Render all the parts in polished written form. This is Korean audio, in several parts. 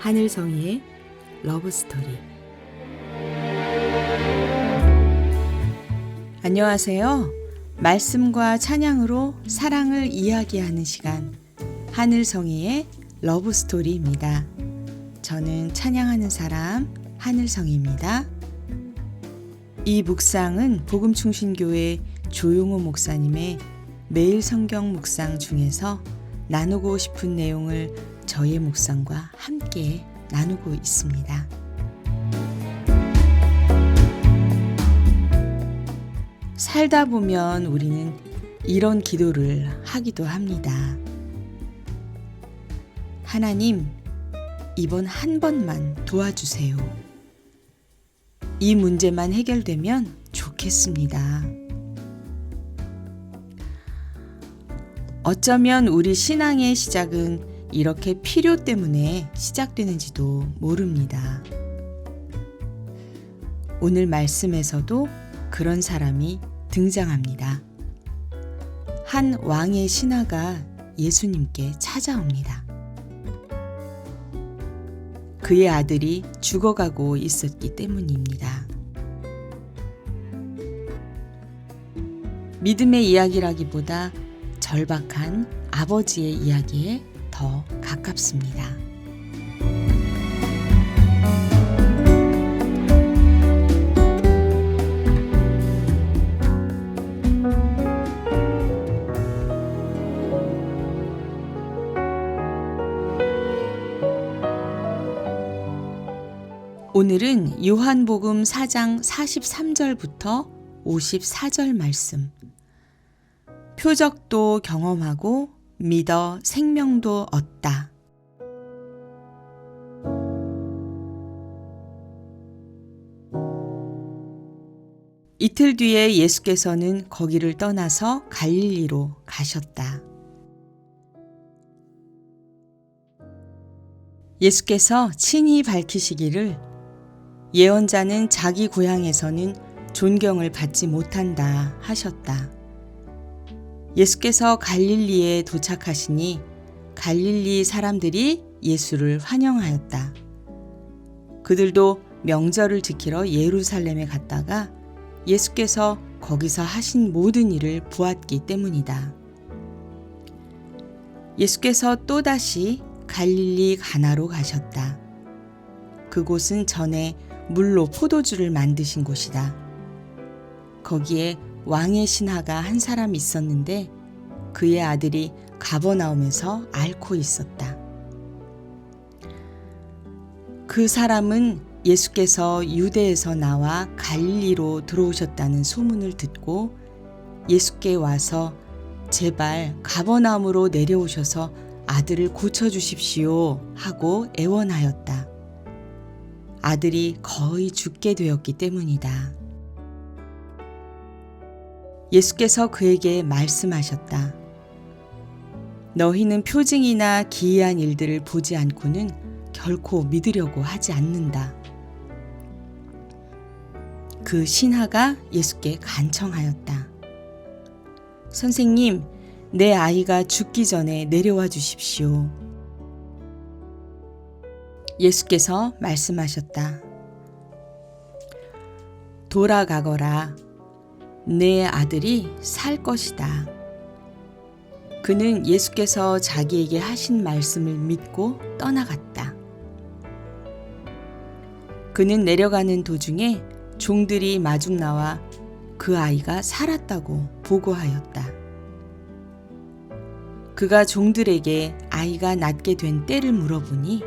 하늘성이의 러브스토리. 안녕하세요. 말씀과 찬양으로 사랑을 이야기하는 시간, 하늘성이의 러브스토리입니다. 저는 찬양하는 사람 하늘성입니다. 이 묵상은 복음충신교회 조용호 목사님의 매일 성경 묵상 중에서 나누고 싶은 내용을 저의 묵상과 함께 나누고 있습니다. 살다 보면 우리는 이런 기도를 하기도 합니다. 하나님, 이번 한 번만 도와주세요. 이 문제만 해결되면 좋겠습니다. 어쩌면 우리 신앙의 시작은 이렇게 필요 때문에 시작되는지도 모릅니다. 오늘 말씀에서도 그런 사람이 등장합니다. 한 왕의 신하가 예수님께 찾아옵니다. 그의 아들이 죽어가고 있었기 때문입니다. 믿음의 이야기라기보다 절박한 아버지의 이야기에 더 가깝습니다. 오늘은 요한복음 4장 43절부터 54절 말씀. 표적도 경험하고 믿어 생명도 얻다. 이틀 뒤에 예수께서는 거기를 떠나서 갈릴리로 가셨다. 예수께서 친히 밝히시기를 예언자는 자기 고향에서는 존경을 받지 못한다 하셨다. 예수께서 갈릴리에 도착하시니 갈릴리 사람들이 예수를 환영하였다. 그들도 명절을 지키러 예루살렘에 갔다가 예수께서 거기서 하신 모든 일을 보았기 때문이다. 예수께서 또다시 갈릴리 가나로 가셨다. 그곳은 전에 물로 포도주를 만드신 곳이다. 거기에 왕의 신하가 한 사람 있었는데 그의 아들이 가버나움에서 앓고 있었다. 그 사람은 예수께서 유대에서 나와 갈릴리로 들어오셨다는 소문을 듣고 예수께 와서 제발 가버나움으로 내려오셔서 아들을 고쳐주십시오 하고 애원하였다. 아들이 거의 죽게 되었기 때문이다. 예수께서 그에게 말씀하셨다. 너희는 표징이나 기이한 일들을 보지 않고는 결코 믿으려고 하지 않는다. 그 신하가 예수께 간청하였다. 선생님, 내 아이가 죽기 전에 내려와 주십시오. 예수께서 말씀하셨다. 돌아가거라. 내 아들이 살 것이다. 그는 예수께서 자기에게 하신 말씀을 믿고 떠나갔다. 그는 내려가는 도중에 종들이 마중 나와 그 아이가 살았다고 보고하였다. 그가 종들에게 아이가 낫게 된 때를 물어보니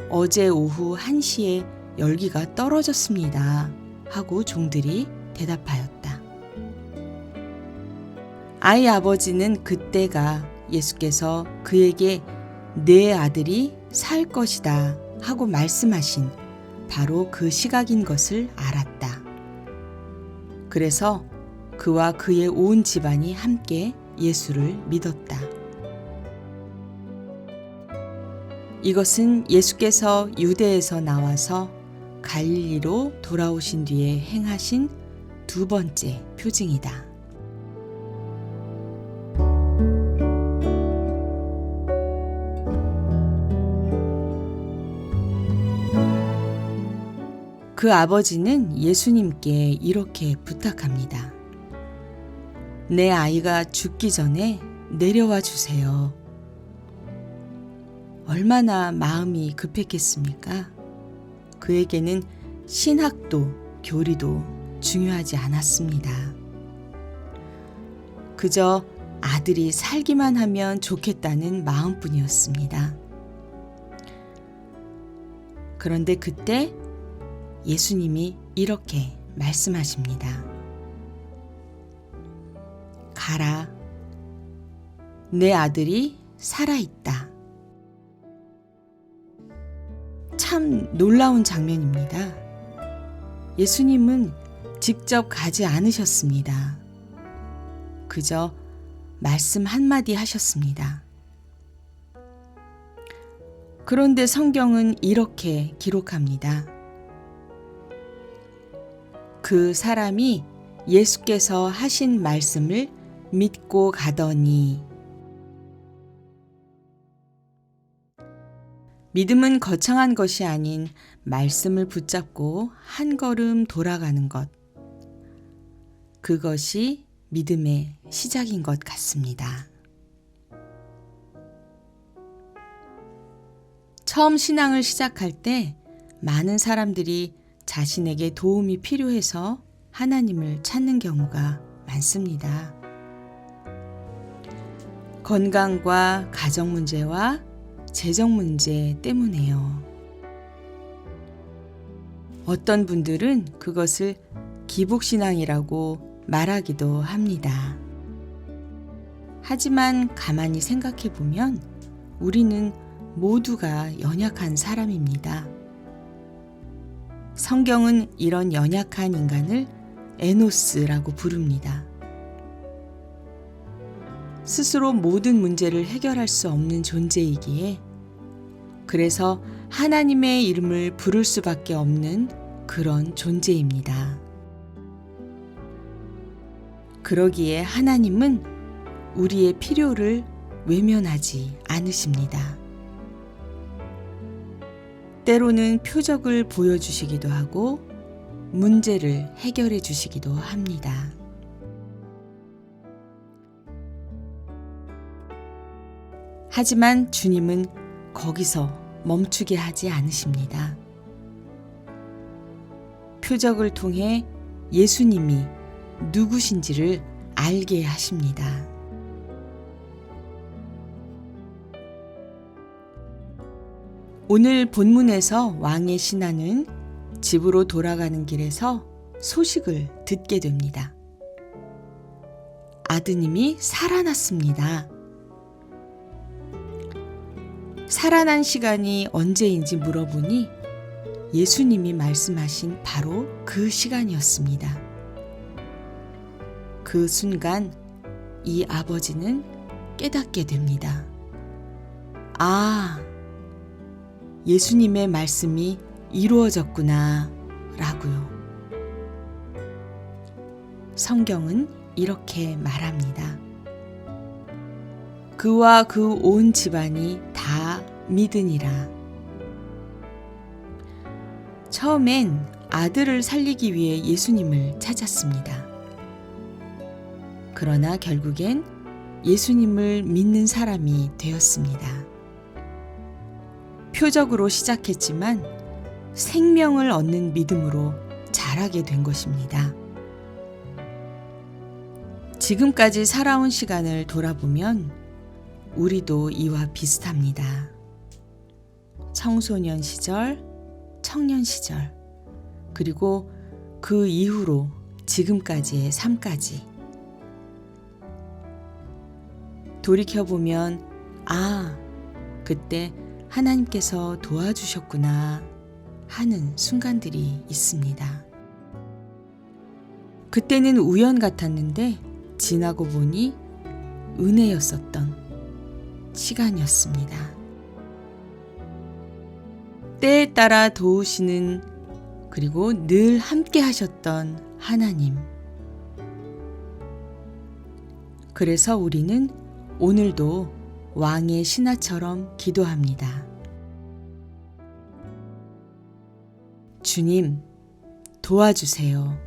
어제 오후 1시에 열기가 떨어졌습니다 하고 종들이 대답하였다. 아이 아버지는 그때가 예수께서 그에게 내 아들이 살 것이다 하고 말씀하신 바로 그 시각인 것을 알았다. 그래서 그와 그의 온 집안이 함께 예수를 믿었다. 이것은 예수께서 유대에서 나와서 갈릴리로 돌아오신 뒤에 행하신 두 번째 표징이다. 그 아버지는 예수님께 이렇게 부탁합니다. 내 아이가 죽기 전에 내려와 주세요. 얼마나 마음이 급했겠습니까? 그에게는 신학도 교리도 중요하지 않았습니다. 그저 아들이 살기만 하면 좋겠다는 마음뿐이었습니다. 그런데 그때 예수님이 이렇게 말씀하십니다. 가라. 내 아들이 살아있다. 참 놀라운 장면입니다. 예수님은 직접 가지 않으셨습니다. 그저 말씀 한마디 하셨습니다. 그런데 성경은 이렇게 기록합니다. 그 사람이 예수께서 하신 말씀을 믿고 가더니. 믿음은 거창한 것이 아닌 말씀을 붙잡고 한 걸음 돌아가는 것. 그것이 믿음의 시작인 것 같습니다. 처음 신앙을 시작할 때 많은 사람들이 자신에게 도움이 필요해서 하나님을 찾는 경우가 많습니다. 건강과 가정 문제와 재정 문제 때문에요. 어떤 분들은 그것을 기복신앙이라고 말하기도 합니다. 하지만 가만히 생각해 보면 우리는 모두가 연약한 사람입니다. 성경은 이런 연약한 인간을 에노스라고 부릅니다. 스스로 모든 문제를 해결할 수 없는 존재이기에 그래서 하나님의 이름을 부를 수밖에 없는 그런 존재입니다. 그러기에 하나님은 우리의 필요를 외면하지 않으십니다. 때로는 표적을 보여주시기도 하고 문제를 해결해 주시기도 합니다. 하지만 주님은 거기서 멈추게 하지 않으십니다. 표적을 통해 예수님이 누구신지를 알게 하십니다. 오늘 본문에서 왕의 신하는 집으로 돌아가는 길에서 소식을 듣게 됩니다. 아드님이 살아났습니다. 살아난 시간이 언제인지 물어보니 예수님이 말씀하신 바로 그 시간이었습니다. 그 순간 이 아버지는 깨닫게 됩니다. 아, 예수님의 말씀이 이루어졌구나 라고요. 성경은 이렇게 말합니다. 그와 그 온 집안이 다 믿으니라. 처음엔 아들을 살리기 위해 예수님을 찾았습니다. 그러나 결국엔 예수님을 믿는 사람이 되었습니다. 표적으로 시작했지만 생명을 얻는 믿음으로 자라게 된 것입니다. 지금까지 살아온 시간을 돌아보면 우리도 이와 비슷합니다. 청소년 시절, 청년 시절, 그리고 그 이후로 지금까지의 삶까지. 돌이켜보면, 아, 그때 하나님께서 도와주셨구나 하는 순간들이 있습니다. 그때는 우연 같았는데 지나고 보니 은혜였었던 시간이었습니다. 때에 따라 도우시는 그리고 늘 함께 하셨던 하나님. 그래서 우리는 오늘도 왕의 신하처럼 기도합니다. 주님, 도와주세요.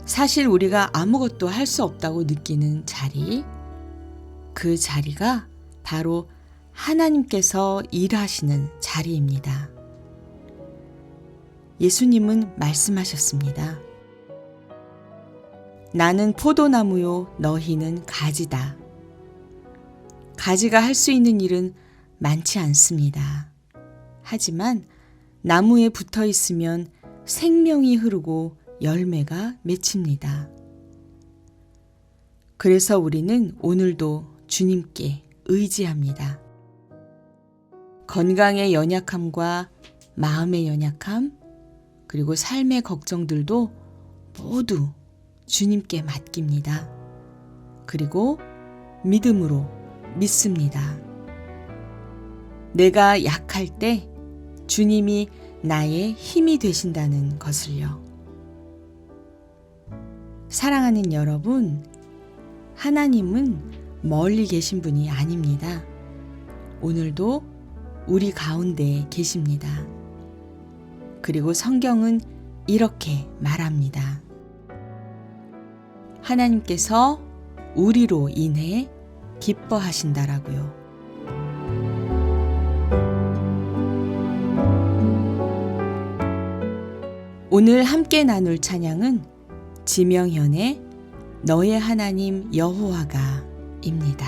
사실 우리가 아무것도 할 수 없다고 느끼는 자리, 그 자리가 바로 하나님께서 일하시는 자리입니다. 예수님은 말씀하셨습니다. 나는 포도나무요, 너희는 가지다. 가지가 할 수 있는 일은 많지 않습니다. 하지만 나무에 붙어 있으면 생명이 흐르고 열매가 맺힙니다. 그래서 우리는 오늘도 주님께 의지합니다. 건강의 연약함과 마음의 연약함, 그리고 삶의 걱정들도 모두 주님께 맡깁니다. 그리고 믿음으로 믿습니다. 내가 약할 때 주님이 나의 힘이 되신다는 것을요. 사랑하는 여러분, 하나님은 멀리 계신 분이 아닙니다. 오늘도 우리 가운데 계십니다. 그리고 성경은 이렇게 말합니다. 하나님께서 우리로 인해 기뻐하신다라고요. 오늘 함께 나눌 찬양은 지명현의 너의 하나님 여호와가 입니다.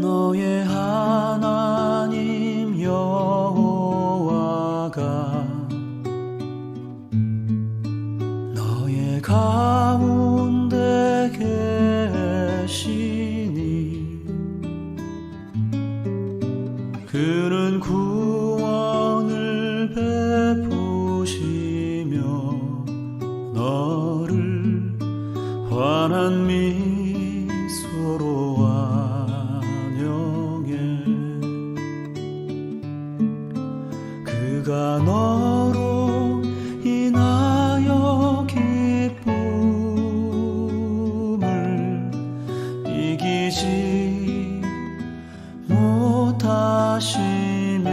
너의 하나님 여호와가 너의 가운데 계시니 그는 구원을 베푸시며 너를 환한 미소로 그가 너로 인하여 기쁨을 이기지 못하시며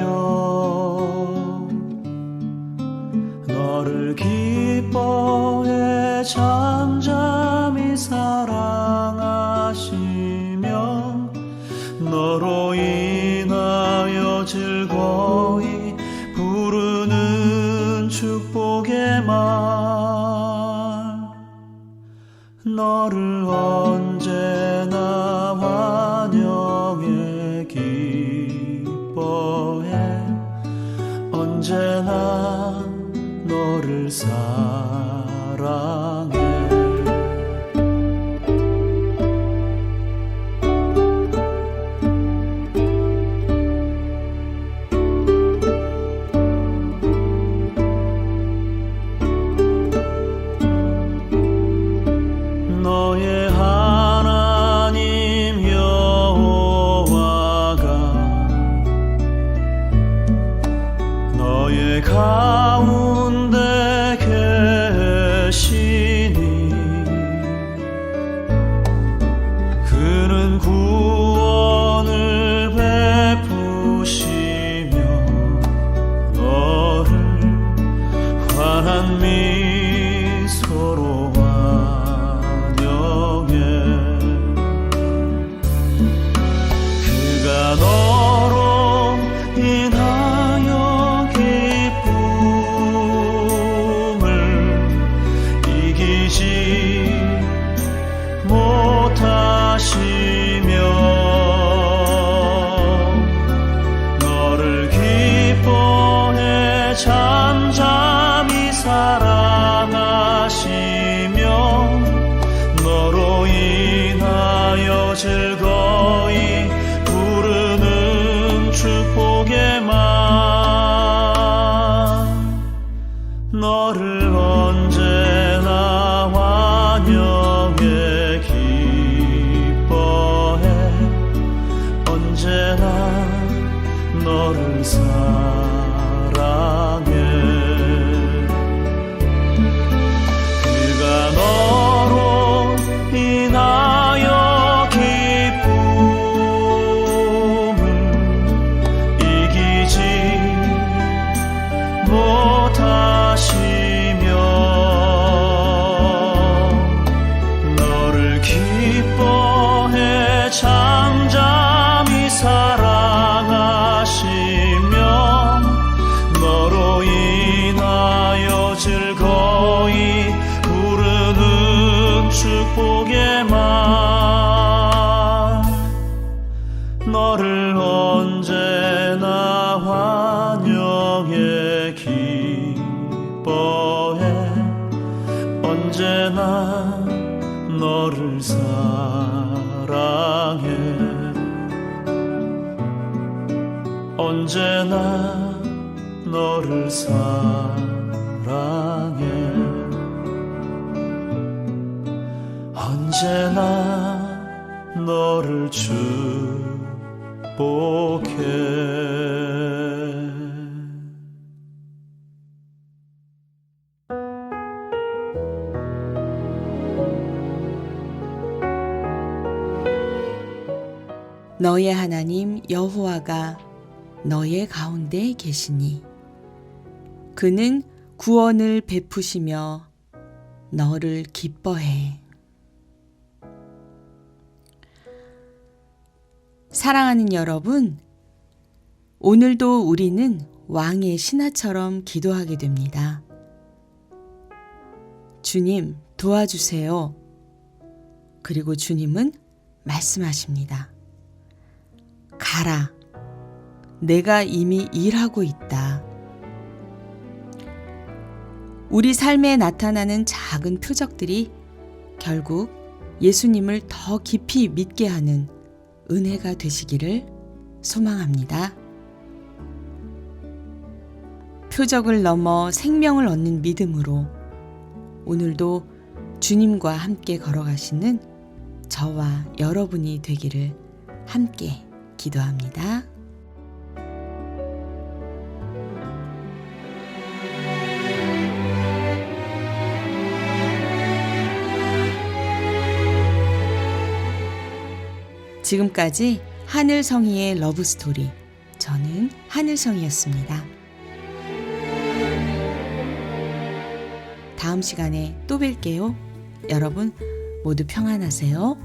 너를 기뻐해 잠잠히 사랑하시며 너로 인하여 즐거이 부르는 축복의 말 너를 언제나 환영해 기뻐해 언제나 너를 사랑해 너의 하나님 여호와가 너의 가운데 계시니 그는 구원을 베푸시며 너를 환한 미소로 그가 너로 인하여 기쁨을 이기지 못하시며 너를 기뻐해 잠잠히 사랑하시며 너로 인하여 즐거이 부르는 축복의 말 너를 언제나 환영 축복에만 너를 언제나 환영해 기뻐해 언제나 너를 사랑해 언제나 너를 사랑해 언제나 너를 축복해 너의 하나님 여호와가 너의 가운데 계시니 그는 구원을 베푸시며 너를 기뻐해. 사랑하는 여러분, 오늘도 우리는 왕의 신하처럼 기도하게 됩니다. 주님, 도와주세요. 그리고 주님은 말씀하십니다. 가라. 내가 이미 일하고 있다. 우리 삶에 나타나는 작은 표적들이 결국 예수님을 더 깊이 믿게 하는 은혜가 되시기를 소망합니다. 표적을 넘어 생명을 얻는 믿음으로 오늘도 주님과 함께 걸어가시는 저와 여러분이 되기를 함께 기도합니다. 지금까지 하늘성이의 러브스토리, 저는 하늘성이었습니다. 다음 시간에 또 뵐게요. 여러분 모두 평안하세요.